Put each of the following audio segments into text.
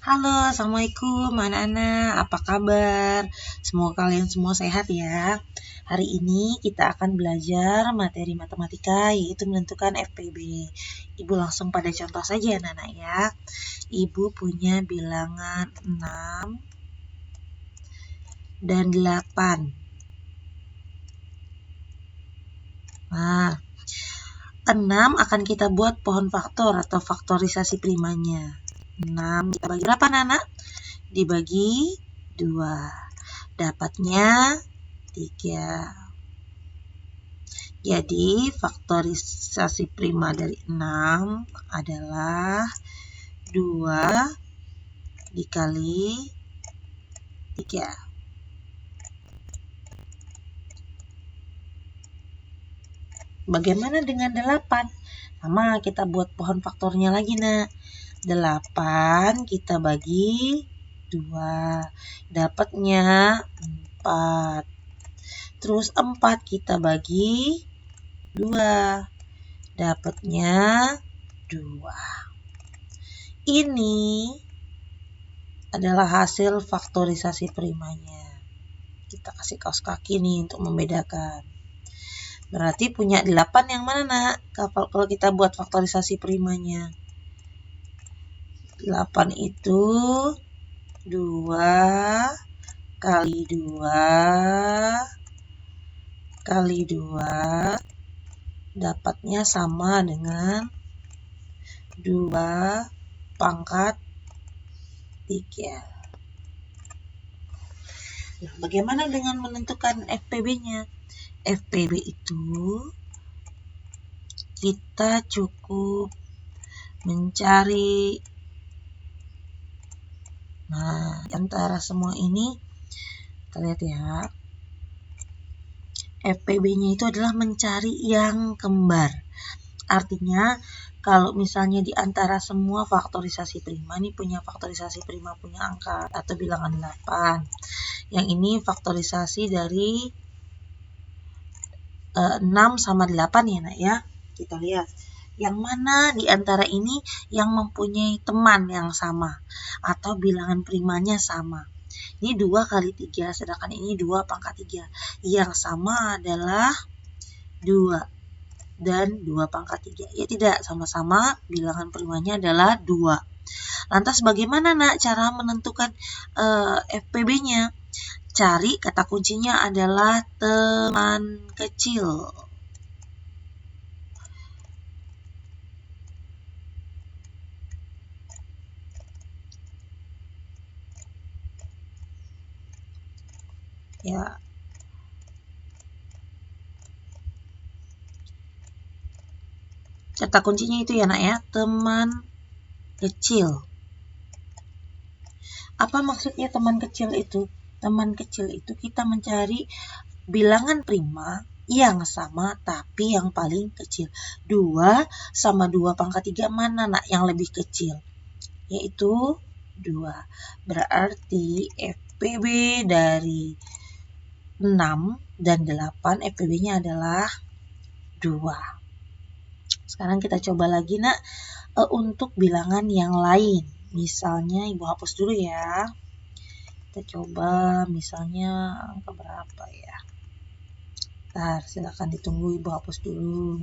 Halo, Assalamualaikum anak-anak, apa kabar? Semoga kalian semua sehat ya. Hari ini kita akan belajar materi matematika yaitu menentukan FPB. Ibu langsung pada contoh saja anak-anak ya. Ibu punya bilangan 6 dan 8. Nah, 6 akan kita buat pohon faktor atau faktorisasi primanya. 6 kita bagi berapa anak-anak? Dibagi 2. Dapatnya 3. Jadi faktorisasi prima dari 6 adalah 2 dikali 3. Bagaimana dengan 8? Sama, kita buat pohon faktornya lagi nak. 8 kita bagi 2. Dapatnya 4. Terus 4 kita bagi 2. Dapatnya 2. Ini adalah hasil faktorisasi primanya. Kita kasih kaos kaki nih untuk membedakan. Berarti punya 8 yang mana nak? Kalau kita buat faktorisasi primanya. 8 itu 2 kali 2 kali 2 dapatnya sama dengan 2 pangkat 3. Nah, bagaimana dengan menentukan FPB-nya? FPB itu kita cukup mencari, nah, antara semua ini kita lihat ya, FPB-nya itu adalah mencari yang kembar. Artinya kalau misalnya di antara semua faktorisasi prima, ini punya faktorisasi prima punya angka atau bilangan 8. Yang ini faktorisasi dari 6 sama 8 ya nak ya. Kita lihat yang mana di antara ini yang mempunyai teman yang sama atau bilangan primanya sama. Ini 2 kali 3, sedangkan ini 2 pangkat 3. Yang sama adalah 2 dan 2 pangkat 3. Ya tidak, sama-sama bilangan primanya adalah 2. Lantas bagaimana nak cara menentukan FPB-nya? Cari, kata kuncinya adalah teman kecil. Ya. Kata kuncinya itu ya nak ya, teman kecil. Apa maksudnya teman kecil itu? Teman kecil itu kita mencari bilangan prima yang sama tapi yang paling kecil. 2 sama 2 pangkat 3 mana nak yang lebih kecil? Yaitu 2. Berarti FPB dari 6 dan 8 FPB-nya adalah 2. Sekarang kita coba lagi nak untuk bilangan yang lain. Misalnya ibu hapus dulu ya. Kita coba misalnya angka berapa ya. Bentar, silakan ditunggu ibu hapus dulu.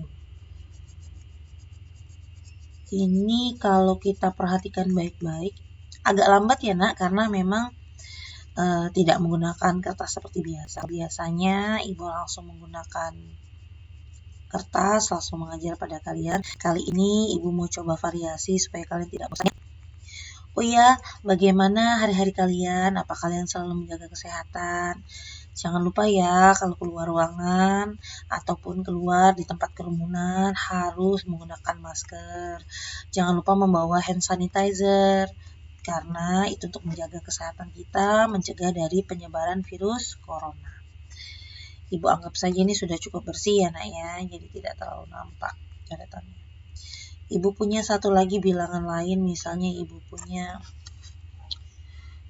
Ini kalau kita perhatikan baik-baik agak lambat ya nak, karena memang tidak menggunakan kertas seperti biasa. Biasanya ibu langsung menggunakan kertas, langsung mengajar pada kalian. Kali ini ibu mau coba variasi supaya kalian tidak bosan. Oh iya, bagaimana hari-hari kalian? Apa kalian selalu menjaga kesehatan? Jangan lupa ya, kalau keluar ruangan ataupun keluar di tempat kerumunan harus menggunakan masker. Jangan lupa membawa hand sanitizer, karena itu untuk menjaga kesehatan kita, mencegah dari penyebaran virus corona. Ibu anggap saja ini sudah cukup bersih ya nak ya, jadi tidak terlalu nampak coretannya. Ibu punya satu lagi bilangan lain, misalnya ibu punya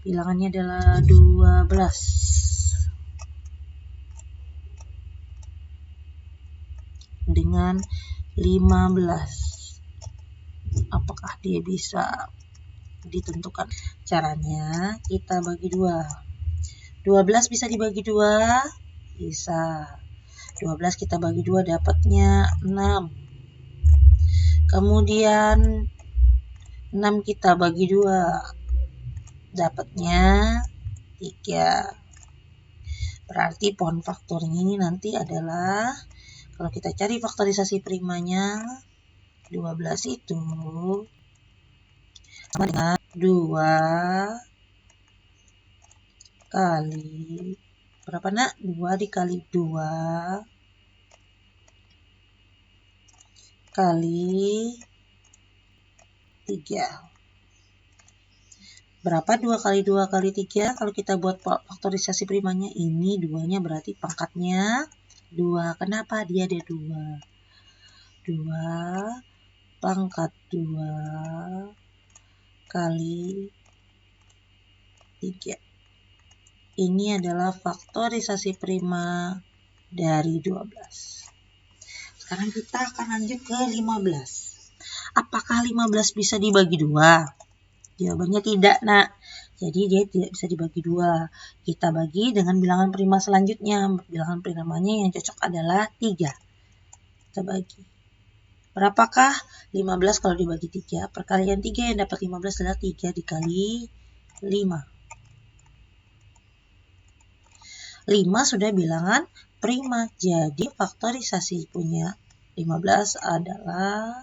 bilangannya adalah 12. Dengan 15. Apakah dia bisa ditentukan. Caranya kita bagi 2. 12 bisa dibagi 2? Bisa. 12 kita bagi 2 dapatnya 6. Kemudian 6 kita bagi 2 dapatnya 3. Berarti pohon faktornya ini nanti adalah, kalau kita cari faktorisasi primanya, 12 itu sama dengan 2 kali, berapa nak? 2 dikali 2 kali 3. Berapa 2 kali 2 kali 3? Kalau kita buat faktorisasi primanya, ini 2-nya berarti pangkatnya 2. Kenapa? Dia ada 2. 2 pangkat 2 kali 3. Ini adalah faktorisasi prima dari 12. Sekarang kita akan lanjut ke 15. Apakah 15 bisa dibagi 2? Jawabannya tidak, nak. Jadi dia tidak bisa dibagi 2. Kita bagi dengan bilangan prima selanjutnya. Bilangan primanya yang cocok adalah 3. Kita bagi. Berapakah 15 kalau dibagi 3? Perkalian 3 yang dapat 15 adalah 3 dikali 5. 5 sudah bilangan prima. Jadi faktorisasi punya 15 adalah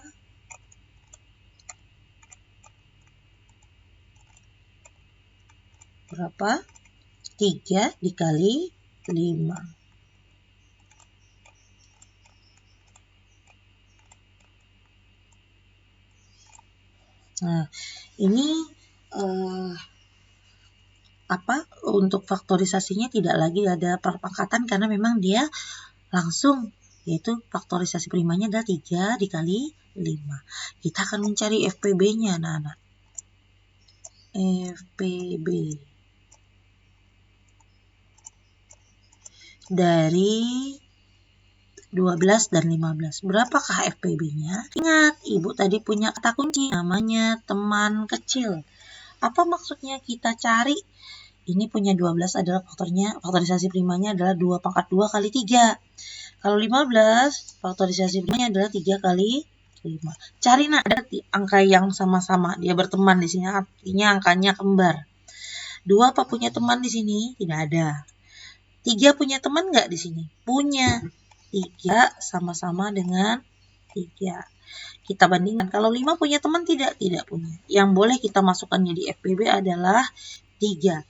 berapa? 3 dikali 5. Nah, ini untuk faktorisasinya tidak lagi ada perpangkatan karena memang dia langsung, yaitu faktorisasi primanya adalah 3 dikali 5. Kita akan mencari FPB-nya, anak-anak. FPB dari 12 dan 15. Berapakah FPB-nya? Ingat, Ibu tadi punya kata kunci namanya teman kecil. Apa maksudnya kita cari? Ini punya 12 adalah faktorisasi primanya adalah 2 pangkat 2 kali 3. Kalau 15, faktorisasi primanya adalah 3 kali 5. Cari nak, ada angka yang sama-sama, dia berteman di sini, artinya angkanya kembar. 2 apa punya teman di sini? Tidak ada. 3 punya teman nggak di sini? Punya. 3 sama-sama dengan 3. Kita bandingkan. Kalau 5 punya teman tidak? Tidak punya. Yang boleh kita masukkan di FPB adalah 3.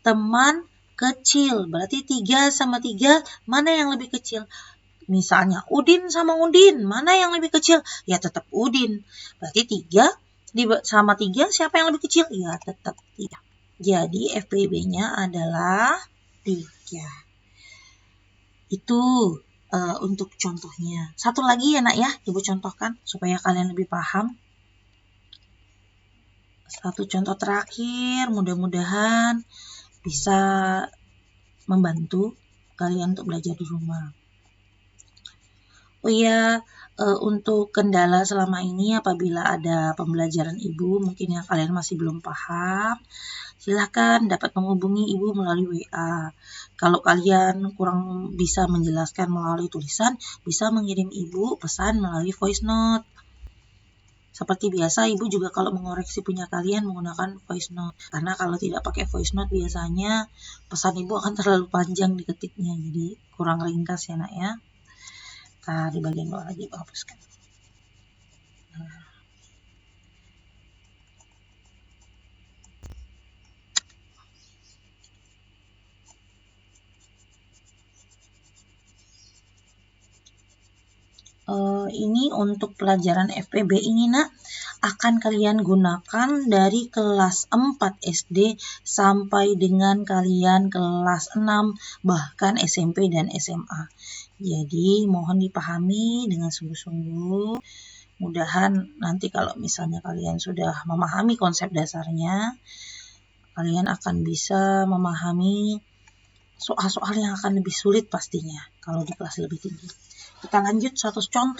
Teman kecil. Berarti 3 sama 3, mana yang lebih kecil? Misalnya Udin sama Udin, mana yang lebih kecil? Ya tetap Udin. Berarti 3 sama 3, siapa yang lebih kecil? Ya tetap 3. Jadi FPB-nya adalah 3. Itu untuk contohnya. Satu lagi ya nak ya, Ibu contohkan supaya kalian lebih paham. Satu contoh terakhir, mudah-mudahan bisa membantu kalian untuk belajar di rumah. Oh iya, untuk kendala selama ini apabila ada pembelajaran Ibu mungkin yang kalian masih belum paham, silakan dapat menghubungi Ibu melalui WA. Kalau kalian kurang bisa menjelaskan melalui tulisan, bisa mengirim Ibu pesan melalui voice note. Seperti biasa, Ibu juga kalau mengoreksi punya kalian menggunakan voice note. Karena kalau tidak pakai voice note biasanya pesan Ibu akan terlalu panjang diketiknya, jadi kurang ringkas ya nak ya. Nah, di bagian bawah lagi Ibu hapuskan. Ini untuk pelajaran FPB ini nak akan kalian gunakan dari kelas 4 SD sampai dengan kalian kelas 6 bahkan SMP dan SMA. Jadi mohon dipahami dengan sungguh-sungguh. Mudahan nanti kalau misalnya kalian sudah memahami konsep dasarnya, kalian akan bisa memahami soal-soal yang akan lebih sulit pastinya kalau di kelas lebih tinggi. Kita lanjut satu contoh.